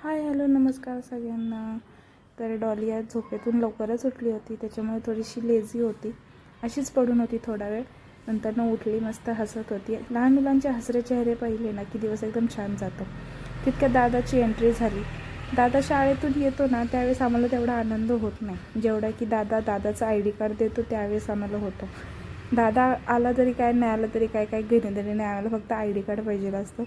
Hi hello नमस्कार सगळ्यांना. तर डॉली आज झोपेतून लवकरच उठली होती, त्याच्यामुळे थोडीशी लेझी होती, अशीच पडून होती थोडा वेळ. नंतर उठली, मस्त हसत होती. लहान मुलांचे हसरे चेहरे पाहिले ना की दिवस एकदम छान जातो. तितक्या दादाची एंट्री झाली. दादा शाळेतून येतो ना त्यावेळेस आम्हाला तेवढा आनंद होत नाही जेवढा की दादाचं आय डी कार्ड देतो त्यावेळेस आम्हाला होतो. दादा आला तरी काय, नाही आला तरी काय, काय घेणे तरी नाही, आम्हाला फक्त आय डी कार्ड पाहिजे असतं.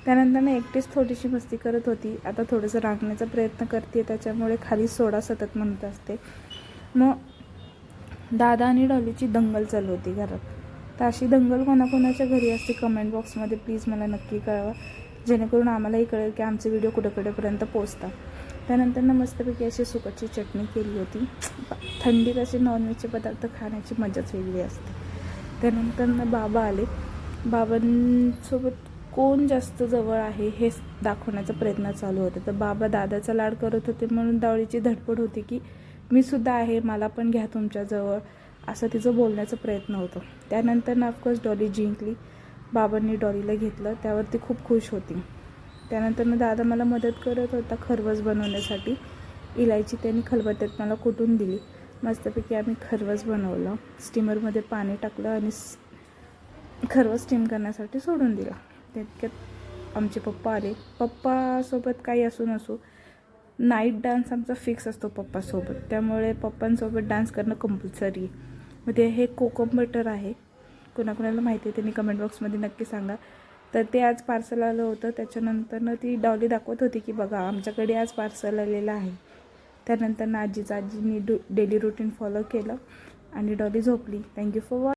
त्यानंतर एकटीच थोडीशी मस्ती करत होती. आता थोडंसं राखण्याचा प्रयत्न करते, त्याच्यामुळे खाली सोडा सतत म्हणत असते. मग दादा आणि डॉलीची दंगल चालू होती घरात. तर अशी दंगल कोणाकोणाच्या घरी असते कमेंट बॉक्समध्ये प्लीज मला नक्की कळवा, जेणेकरून आम्हालाही कळेल की आमचे व्हिडिओ कुठेपर्यंत पोचतात. त्यानंतर मस्तपैकी अशी सुकटची चटणी केली होती. थंडीत असे नॉनव्हेजचे पदार्थ खाण्याची मजाच वेगळी असते. त्यानंतर बाबा आले. बाबांसोबत कोण जास्त जवळ आहे हे दाखवण्याचा प्रयत्न चालू होता. तर बाबा दादाचा लाड करत होते म्हणून डॉलीची धडपड होती की मी सुद्धा आहे, मला पण घ्या तुमच्याजवळ, असं तिचं बोलण्याचा प्रयत्न होतो. त्यानंतर ऑफकोर्स डॉली जिंकली. बाबांनी डॉलीला घेतलं, त्यावर ती खूप खुश होती. त्यानंतर दादा मला मदत करत होता खरवस बनवण्यासाठी. इलायची त्यांनी खलबत्त्यात मला कुटून दिली. मस्तपैकी आम्ही खरवस बनवलं. स्टीमरमध्ये पाणी टाकलं आणि खरवस स्टीम करण्यासाठी सोडून दिला. तितक्यात आमचे पप्पा आले. पप्पासोबत काही असू नसू नाईट डान्स आमचा फिक्स असतो पप्पासोबत, त्यामुळे पप्पांसोबत डान्स करणं कंपल्सरी आहे. मग ते हे कोकम बटर आहे, कोणाकोणाला माहिती आहे त्यांनी कमेंट बॉक्समध्ये नक्की सांगा. तर ते आज पार्सल आलं होतं. त्याच्यानंतर ती डॉली दाखवत होती की बघा आमच्याकडे आज पार्सल आलेलं आहे. त्यानंतर आजीनी डेली रुटीन फॉलो केलं आणि डॉली झोपली. Thank you for watching.